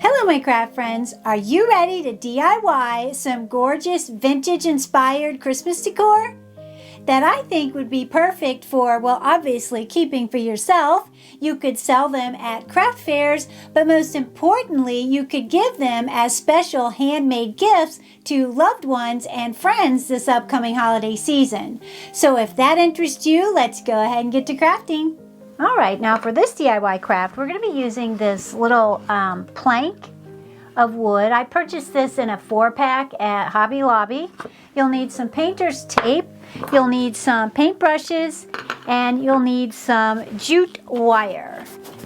Hello my craft friends, are you ready to DIY some gorgeous vintage inspired Christmas decor? That I think would be perfect for, well, obviously keeping for yourself. You could sell them at craft fairs, but most importantly, you could give them as special handmade gifts to loved ones and friends this upcoming holiday season. So if that interests you, let's go ahead and get to crafting. All right, now for this DIY craft, we're going to be using this little plank of wood. I purchased this in a 4-pack at Hobby Lobby. You'll need some painter's tape, you'll need some paintbrushes, and you'll need some jute wire.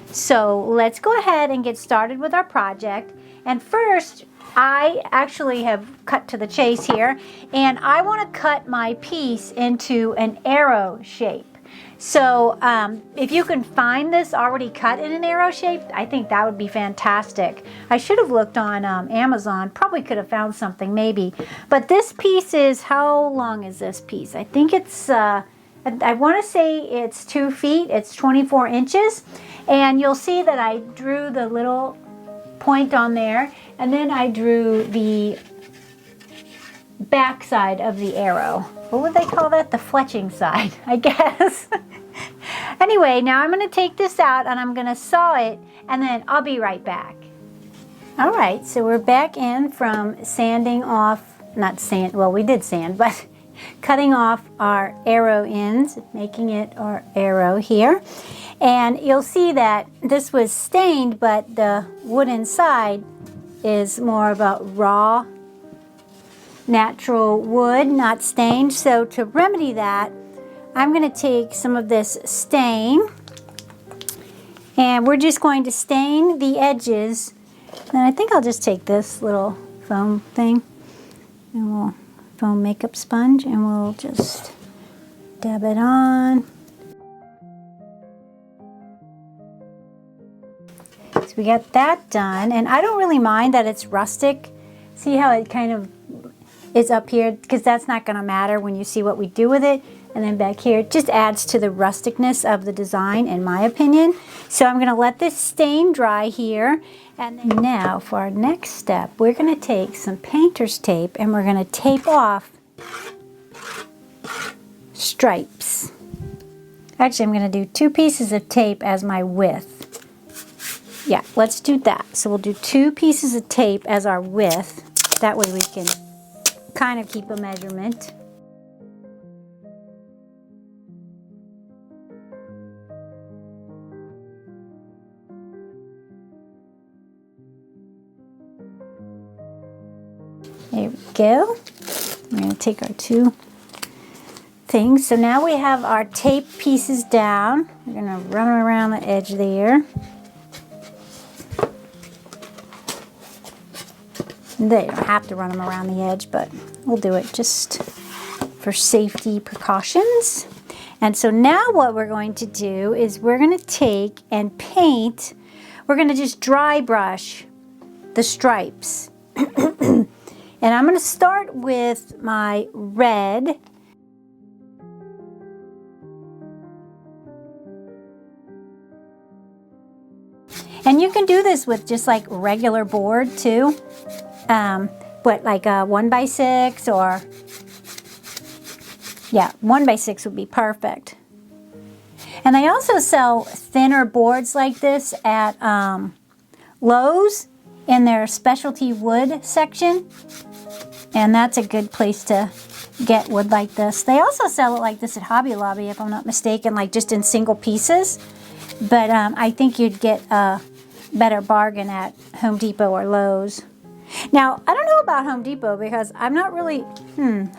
So let's go ahead and get started with our project. And first, I actually have cut to the chase here, and I want to cut my piece into an arrow shape. So if you can find this already cut in an arrow shape, I think that would be fantastic. I should have looked on Amazon, probably could have found something maybe. But this piece is, how long is this piece? I think it's, I want to say it's 2 feet, it's 24 inches. And you'll see that I drew the little point on there, and then I drew the back side of the arrow. What would they call that? The fletching side, I guess. Anyway, now I'm going to take this out and I'm going to saw it, and then I'll be right back. All right, so we're back in from sanding off, not sand, well, we did sand, but cutting off our arrow ends, making it our arrow here. And you'll see that this was stained, but the wood inside is more about raw, natural wood, not stained. So to remedy that, I'm going to take some of this stain, and we're just going to stain the edges. And I think I'll just take this little foam thing, and we'll foam makeup sponge, and we'll just dab it on. So we got that done, and I don't really mind that it's rustic. See how it kind of is up here, because that's not going to matter when you see what we do with it. And then back here, it just adds to the rusticness of the design, in my opinion. So I'm going to let this stain dry here. And then now for our next step, we're going to take some painter's tape and we're going to tape off stripes. Actually, I'm going to do 2 pieces of tape as my width. Yeah, let's do that. So we'll do 2 pieces of tape as our width. That way we can kind of keep a measurement. There we go. We're going to take our 2 things. So now we have our tape pieces down. We're going to run around the edge there. They don't have to run them around the edge, but we'll do it just for safety precautions. And so now what we're going to do is we're going to take and paint. We're going to just dry brush the stripes. And I'm going to start with my red. And you can do this with just like regular board too. But like a 1x6 or, yeah, 1x6 would be perfect. And they also sell thinner boards like this at Lowe's in their specialty wood section. And that's a good place to get wood like this. They also sell it like this at Hobby Lobby, if I'm not mistaken, like just in single pieces. But I think you'd get a better bargain at Home Depot or Lowe's. Now, I don't know about Home Depot because I'm not really,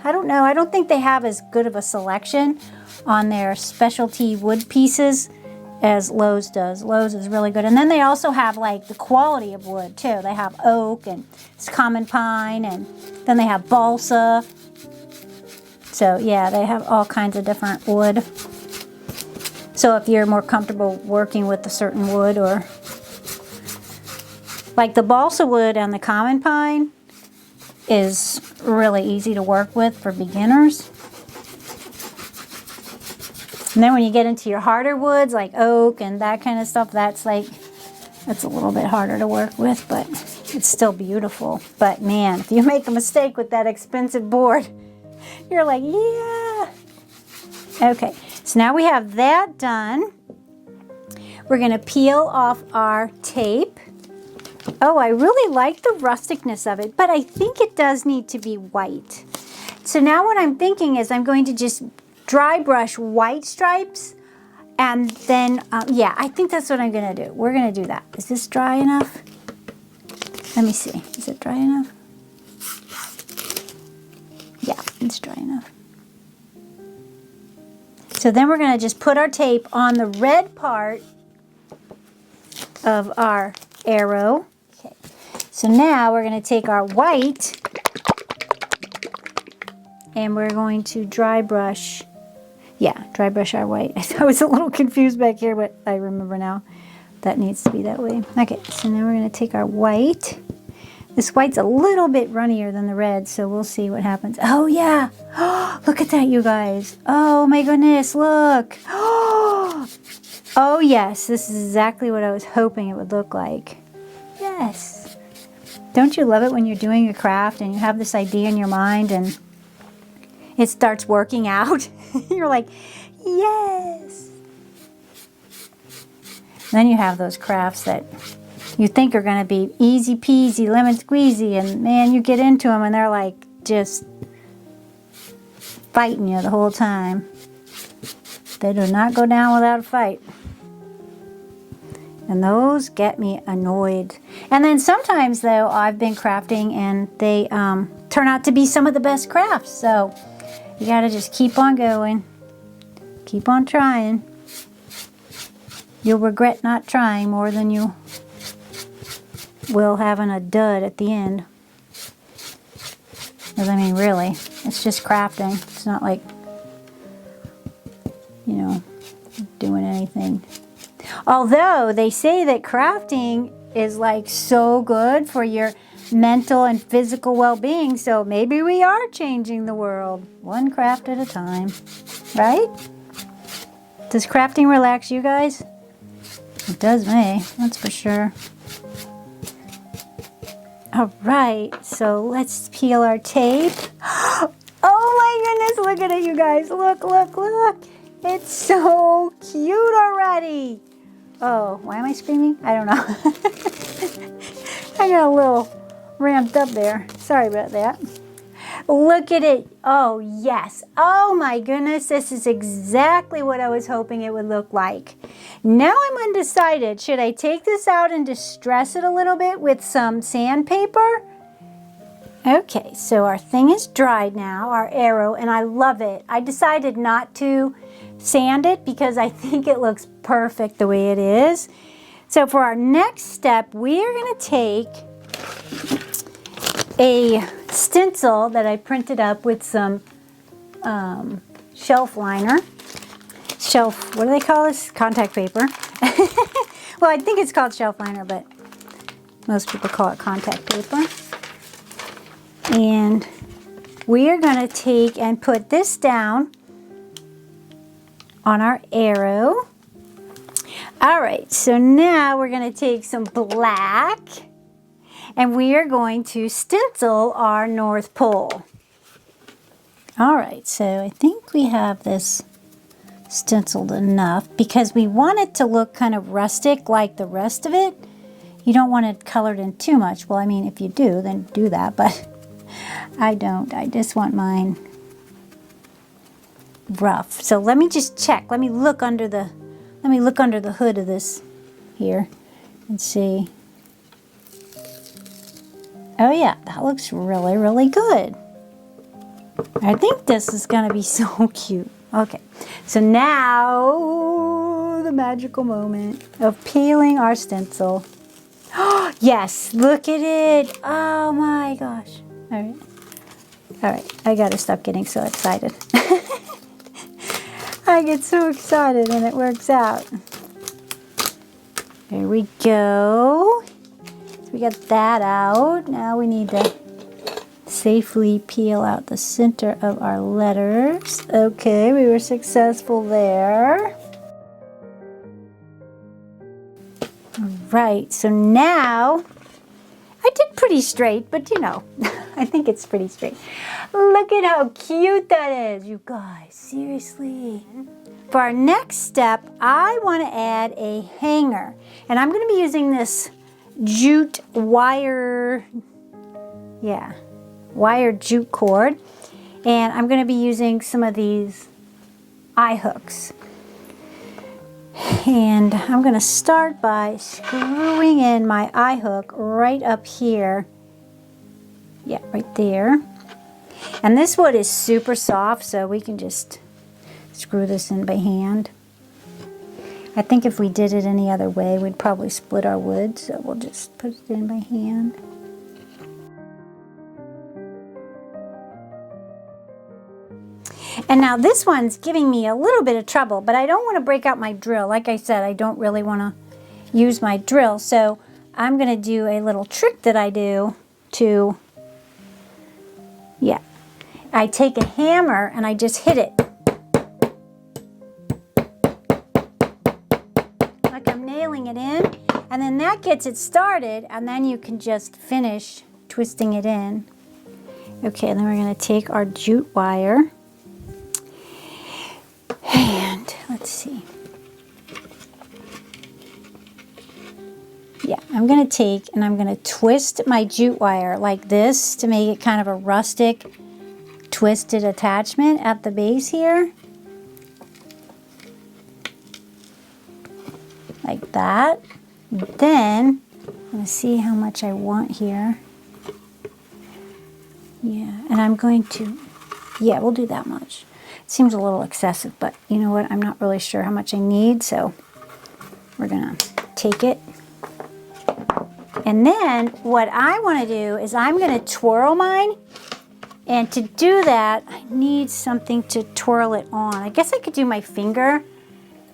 I don't know. I don't think they have as good of a selection on their specialty wood pieces as Lowe's does. Lowe's is really good. And then they also have like the quality of wood too. They have oak and common pine, and then they have balsa. So yeah, they have all kinds of different wood. So if you're more comfortable working with a certain wood, or like the balsa wood and the common pine is really easy to work with for beginners. And then when you get into your harder woods like oak and that kind of stuff, that's like That's a little bit harder to work with, but it's still beautiful. But man, if you make a mistake with that expensive board, you're like, yeah. Okay, so now we have that done. We're gonna peel off our tape. Oh, I really like the rusticness of it, but I think it does need to be white. So now what I'm thinking is I'm going to just dry brush white stripes, and then, yeah, I think that's what I'm gonna do. We're gonna do that. Is this dry enough? Let me see, is it dry enough? Yeah, it's dry enough. So then we're gonna just put our tape on the red part of our arrow. Okay, so now we're gonna take our white and we're going to dry brush. Yeah, dry brush our white. I was a little confused back here, but I remember now that needs to be that way. Okay, so now we're going to take our white. This white's a little bit runnier than the red, so we'll see what happens. Oh, yeah. Look at that, you guys. Oh, my goodness, look. Oh, yes, this is exactly what I was hoping it would look like. Yes. Don't you love it when you're doing a craft and you have this idea in your mind and it starts working out? You're like, yes. Then you have those crafts that you think are going to be easy peasy, lemon squeezy, and man, you get into them and they're like just fighting you the whole time. They do not go down without a fight. And those get me annoyed. And then sometimes, though, I've been crafting and they turn out to be some of the best crafts. So you got to just keep on going. Keep on trying. You'll regret not trying more than you will having a dud at the end. Because, I mean, really, it's just crafting. It's not like, you know, doing anything. Although they say that crafting is like so good for your mental and physical well-being, so maybe we are changing the world one craft at a time, right? Does crafting relax you guys? It does me, that's for sure. All right, so let's peel our tape. Oh my goodness, look at it, you guys. Look, look, look. It's so cute already. Oh, why am I screaming? I don't know. I got a little ramped up there. Sorry about that. Look at it. Oh, yes. Oh, my goodness. This is exactly what I was hoping it would look like. Now I'm undecided. Should I take this out and distress it a little bit with some sandpaper? Okay, so our thing is dried now, our arrow, and I love it. I decided not to sand it because I think it looks perfect the way it is. So for our next step, we are going to take a stencil that I printed up with some shelf liner. What do they call this? Contact paper. Well, I think it's called shelf liner, but most people call it contact paper. And we are going to take and put this down on our arrow. All right, so now we're going to take some black and we are going to stencil our North Pole. All right, so I think we have this stenciled enough because we want it to look kind of rustic like the rest of it. You don't want it colored in too much. Well, I mean, if you do, then do that, but I don't. I just want mine rough. So let me just check. Let me look under the hood of this here and see. Oh yeah, that looks really, really good. I think this is gonna be so cute. Okay, so now the magical moment of peeling our stencil. Oh, yes, look at it. Oh my gosh. All right, I gotta stop getting so excited. I get so excited and it works out. There we go. So we got that out. Now we need to safely peel out the center of our letters. Okay, we were successful there. Right, so now, I did pretty straight, but you know, I think it's pretty straight. Look at how cute that is, you guys, seriously. For our next step, I want to add a hanger. And I'm going to be using this jute wire, wire jute cord. And I'm going to be using some of these eye hooks. And I'm going to start by screwing in my eye hook right up here. Yeah, right there. And this wood is super soft, so we can just screw this in by hand. I think if we did it any other way, we'd probably split our wood, so we'll just put it in by hand. And now this one's giving me a little bit of trouble, but I don't want to break out my drill. Like I said, I don't really want to use my drill, so I'm going to do a little trick that I do to, I take a hammer and I just hit it. Like I'm nailing it in, and then that gets it started, and then you can just finish twisting it in. Okay, and then we're going to take our jute wire. And let's see. Yeah, I'm going to take and I'm going to twist my jute wire like this to make it kind of a rustic twisted attachment at the base here. Like that. And then I'm going to see how much I want here. Yeah, and I'm going to, we'll do that much. It seems a little excessive, but you know what? I'm not really sure how much I need, so we're gonna take it. And then what I want to do is I'm going to twirl mine, and to do that, I need something to twirl it on. I guess I could do my finger.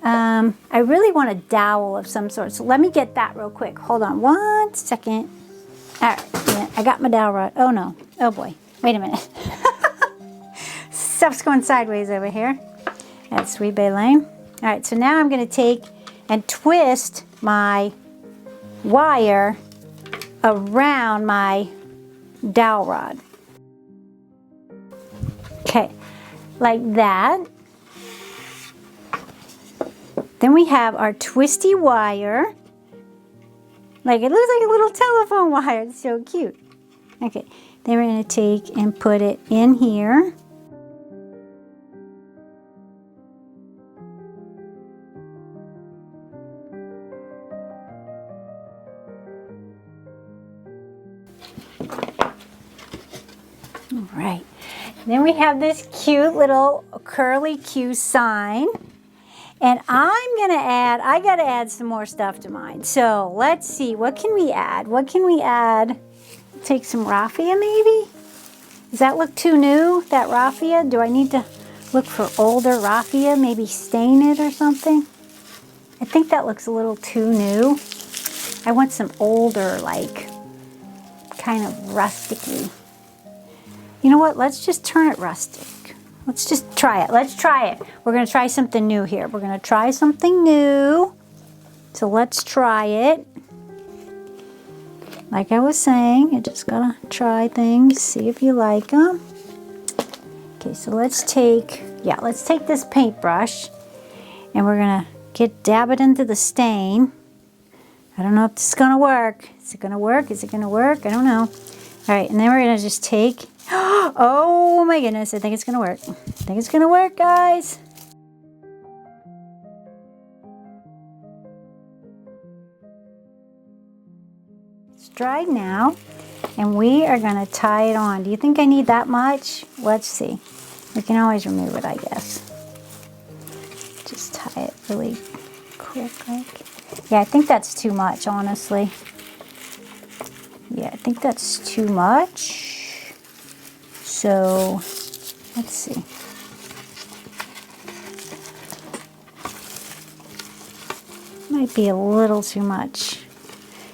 I really want a dowel of some sort, so let me get that real quick. Hold on 1 second. All right, yeah, I got my dowel rod. Oh no, oh boy, wait a minute. Stuff's going sideways over here. That's Sweet Bay Lane. All right, so now I'm going to take and twist my wire around my dowel rod. Okay, like that. Then we have our twisty wire. Like it looks like a little telephone wire. It's so cute. Okay, then we're going to take and put it in here. Right. Then we have this cute little curly Q sign. And I'm going to I got to add some more stuff to mine. So let's see, what can we add? What can we add? Take some raffia maybe? Does that look too new, that raffia? Do I need to look for older raffia? Maybe stain it or something? I think that looks a little too new. I want some older, like, kind of rustic-y. You know what? Let's just turn it rustic. Let's just try it. Let's try it. We're going to try something new here. We're going to try something new. So let's try it. Like I was saying, you just got to try things, see if you like them. Okay, so let's take this paintbrush, and we're going to dab it into the stain. I don't know if this is going to work. Is it going to work? Is it going to work? I don't know. All right, and then we're going to just take... Oh my goodness, I think it's going to work. I think it's going to work, guys. It's dried now, and we are going to tie it on. Do you think I need that much? Let's see. We can always remove it, I guess. Just tie it really quick. Yeah, I think that's too much, honestly. Yeah, I think that's too much. So, let's see. Might be a little too much.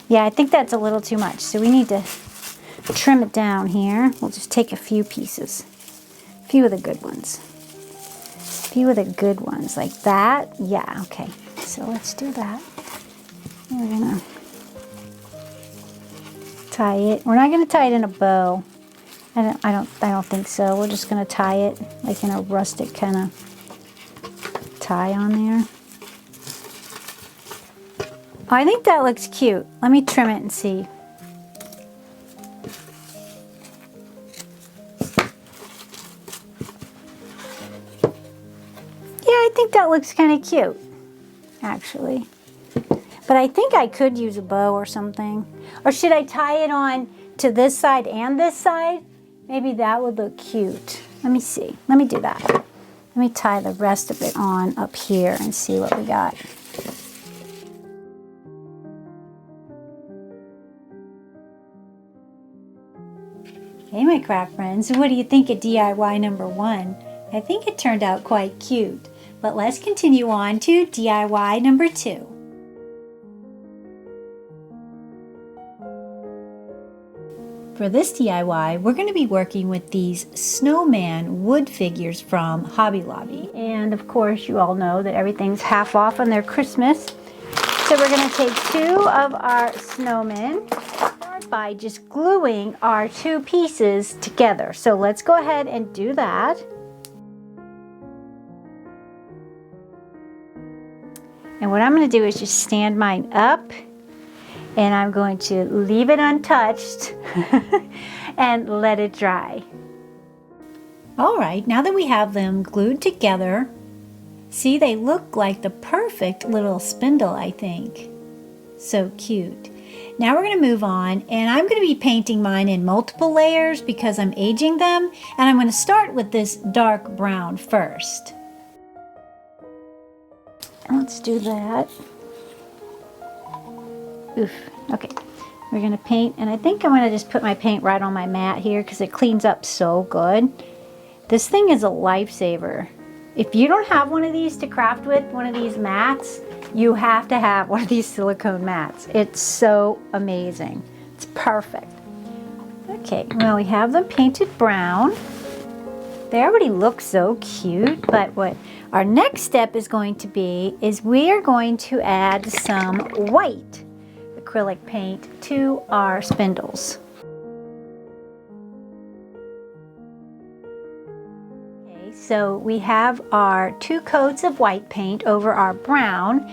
Yeah, I think that's a little too much. So we need to trim it down here. We'll just take a few pieces. A few of the good ones. A few of the good ones, like that. Yeah, okay. So let's do that. We're gonna tie it. We're not going to tie it in a bow. I don't think so. We're just going to tie it like in a rustic kind of tie on there. Oh, I think that looks cute. Let me trim it and see. Yeah, I think that looks kind of cute, actually. But I think I could use a bow or something. Or should I tie it on to this side and this side? Maybe that would look cute. Let me see. Let me do that. Let me tie the rest of it on up here and see what we got. Hey, my craft friends. What do you think of DIY number 1? I think it turned out quite cute. But let's continue on to DIY number 2. For this DIY, we're going to be working with these snowman wood figures from Hobby Lobby. And of course, you all know that everything's half off on their Christmas. So we're going to take 2 of our snowmen by just gluing our 2 pieces together. So let's go ahead and do that. And what I'm going to do is just stand mine up. And I'm going to leave it untouched and let it dry. All right, now that we have them glued together, see, they look like the perfect little spindle, I think. So cute. Now we're going to move on, and I'm going to be painting mine in multiple layers because I'm aging them, and I'm going to start with this dark brown first. Let's do that. Oof. Okay, we're going to paint, and I think I'm going to just put my paint right on my mat here because it cleans up so good. This thing is a lifesaver. If you don't have one of these to craft with, one of these mats, you have to have one of these silicone mats. It's so amazing. It's perfect. Okay, well, we have them painted brown. They already look so cute, but what our next step is going to be is we are going to add some white acrylic paint to our spindles. Okay, so we have our 2 coats of white paint over our brown,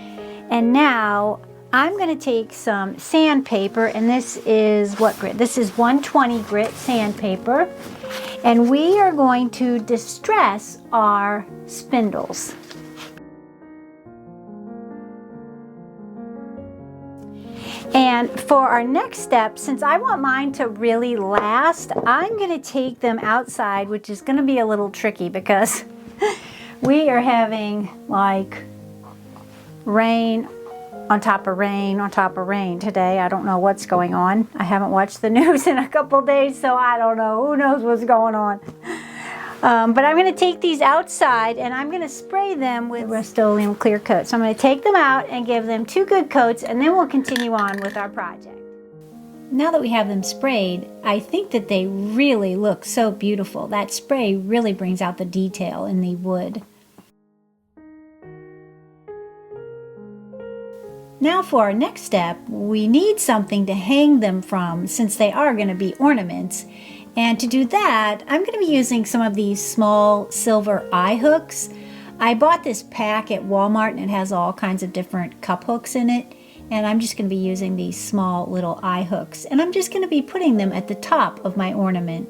and now I'm going to take some sandpaper, and this is what grit? This is 120 grit sandpaper, and we are going to distress our spindles. And for our next step, since I want mine to really last, I'm going to take them outside, which is going to be a little tricky because we are having like rain on top of rain on top of rain today. I don't know what's going on. I haven't watched the news in a couple days, so I don't know. Who knows what's going on? But I'm going to take these outside and I'm going to spray them with Rust-Oleum clear coat. So I'm going to take them out and give them 2 good coats, and then we'll continue on with our project. Now that we have them sprayed, I think that they really look so beautiful. That spray really brings out the detail in the wood. Now for our next step, we need something to hang them from since they are going to be ornaments. And to do that, I'm going to be using some of these small silver eye hooks. I bought this pack at Walmart and it has all kinds of different cup hooks in it. And I'm just going to be using these small little eye hooks. And I'm just going to be putting them at the top of my ornament.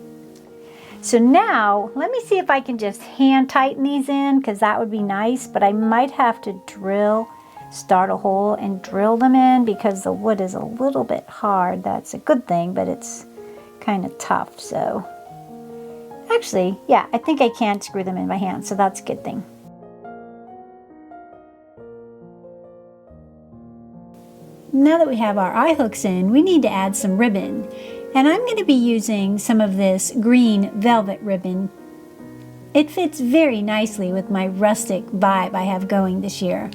So now, let me see if I can just hand tighten these in, because that would be nice. But I might have to start a hole and drill them in because the wood is a little bit hard. That's a good thing, but it's kind of tough. So actually, yeah, I think I can screw them in by hand, so that's a good thing. Now that we have our eye hooks in, we need to add some ribbon, and I'm going to be using some of this green velvet ribbon. It fits very nicely with my rustic vibe I have going this year.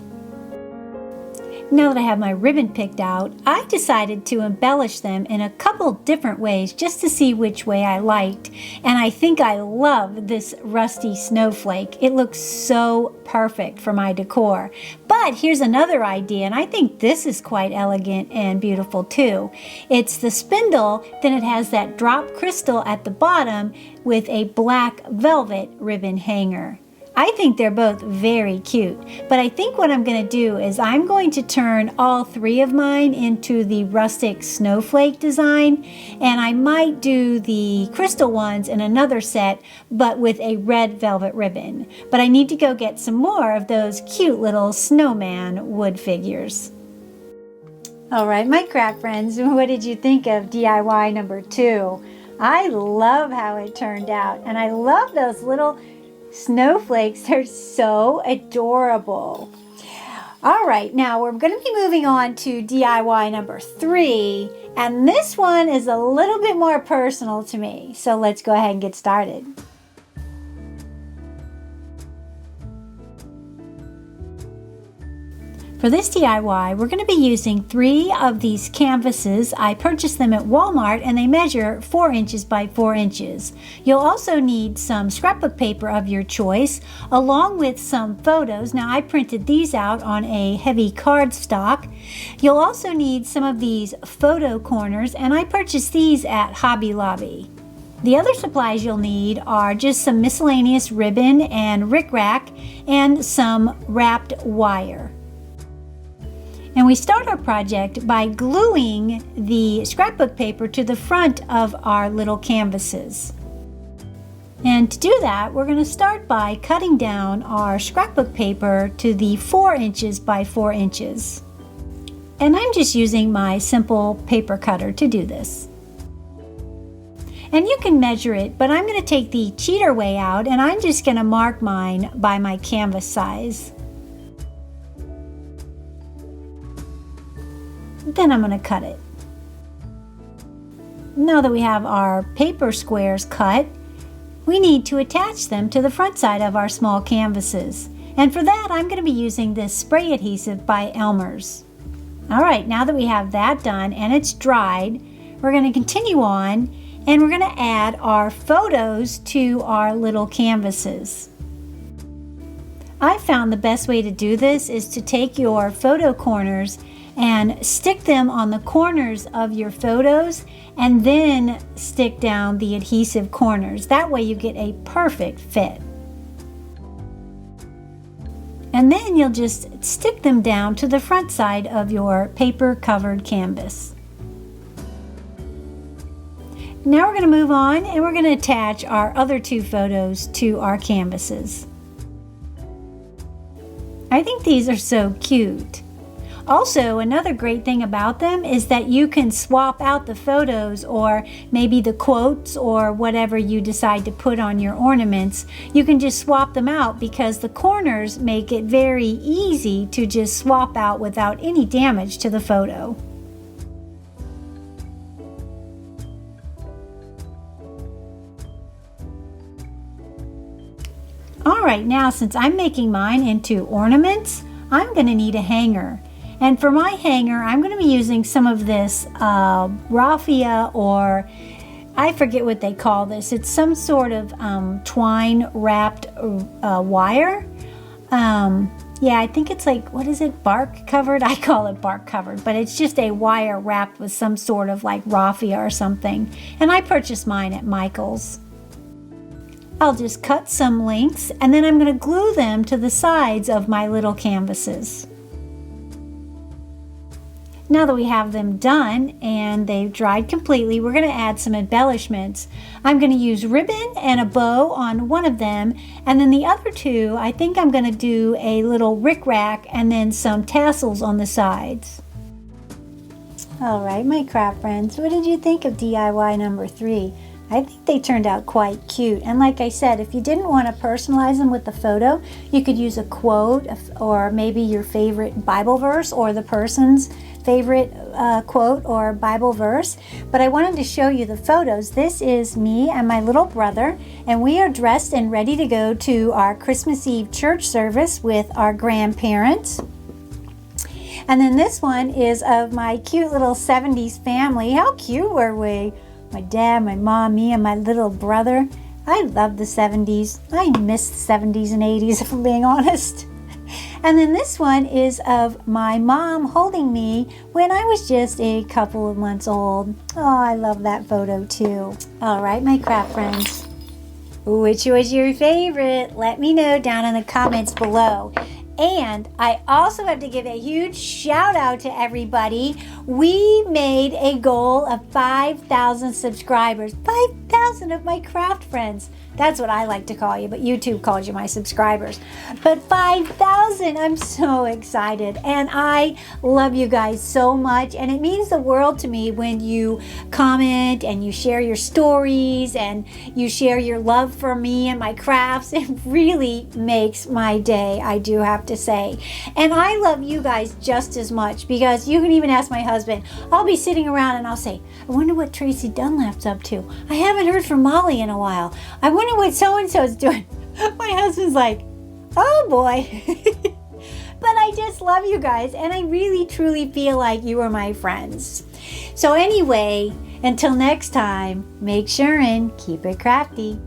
Now that I have my ribbon picked out, I decided to embellish them in a couple different ways just to see which way I liked. And I think I love this rusty snowflake. It looks so perfect for my decor. But here's another idea, and I think this is quite elegant and beautiful too. It's the spindle, then it has that drop crystal at the bottom with a black velvet ribbon hanger. I think they're both very cute, but I think what I'm going to do is I'm going to turn all three of mine into the rustic snowflake design, and I might do the crystal ones in another set, but with a red velvet ribbon. But I need to go get some more of those cute little snowman wood figures. All right, my craft friends, what did you think of DIY number 2? I love how it turned out, and I love those little snowflakes. They're so adorable. All right, now we're going to be moving on to DIY number 3, and this one is a little bit more personal to me. So let's go ahead and get started. For this DIY, we're going to be using 3 of these canvases. I purchased them at Walmart and they measure 4 inches by 4 inches. You'll also need some scrapbook paper of your choice, along with some photos. Now I printed these out on a heavy cardstock. You'll also need some of these photo corners, and I purchased these at Hobby Lobby. The other supplies you'll need are just some miscellaneous ribbon and rickrack and some wrapped wire. And we start our project by gluing the scrapbook paper to the front of our little canvases. And to do that, we're going to start by cutting down our scrapbook paper to the 4 inches by 4 inches. And I'm just using my simple paper cutter to do this. And you can measure it, but I'm going to take the cheater way out, and I'm just going to mark mine by my canvas size. Then I'm going to cut it. Now that we have our paper squares cut, we need to attach them to the front side of our small canvases. And for that, I'm going to be using this spray adhesive by Elmer's. All right, now that we have that done and it's dried, we're going to continue on, and we're going to add our photos to our little canvases. I found the best way to do this is to take your photo corners and stick them on the corners of your photos, and then stick down the adhesive corners. That way you get a perfect fit. And then you'll just stick them down to the front side of your paper covered canvas. Now we're going to move on, and we're going to attach our other 2 photos to our canvases. I think these are so cute. Also, another great thing about them is that you can swap out the photos, or maybe the quotes, or whatever you decide to put on your ornaments. You can just swap them out because the corners make it very easy to just swap out without any damage to the photo. Alright, now since I'm making mine into ornaments, I'm going to need a hanger. And for my hanger, I'm going to be using some of this raffia, or I forget what they call this. It's some sort of twine wrapped wire. Yeah, I think it's like, what is it, bark covered? I call it bark covered, but it's just a wire wrapped with some sort of like raffia or something. And I purchased mine at Michael's. I'll just cut some lengths, and then I'm going to glue them to the sides of my little canvases. Now that we have them done and they've dried completely, we're going to add some embellishments. I'm going to use ribbon and a bow on one of them, and then the other 2, I think I'm going to do a little rickrack and then some tassels on the sides. All right, my craft friends, what did you think of DIY number 3? I think they turned out quite cute. And like I said, if you didn't want to personalize them with the photo, you could use a quote, or maybe your favorite Bible verse, or the person's favorite quote or Bible verse. But I wanted to show you the photos. This is me and my little brother, and we are dressed and ready to go to our Christmas Eve church service with our grandparents. And then this one is of my cute little 70s family. How cute were we? My dad, my mom, me, and my little brother. I love the 70s. I miss the 70s and 80s, if I'm being honest. And then this one is of my mom holding me when I was just a couple of months old. Oh, I love that photo too. All right, my craft friends. Which was your favorite? Let me know down in the comments below. And I also have to give a huge shout out to everybody. We made a goal of 5,000 subscribers. 5,000 of my craft friends. That's what I like to call you, but YouTube calls you my subscribers. But 5,000, I'm so excited. And I love you guys so much. And it means the world to me when you comment and you share your stories and you share your love for me and my crafts. It really makes my day, I do have to say. And I love you guys just as much, because you can even ask my husband. I'll be sitting around and I'll say, I wonder what Tracy Dunlap's up to. I haven't heard from Molly in a while. I wonder what so-and-so is doing. My husband's like, oh boy. But I just love you guys, and I really truly feel like you are my friends. So anyway, until next time, make sure and keep it crafty.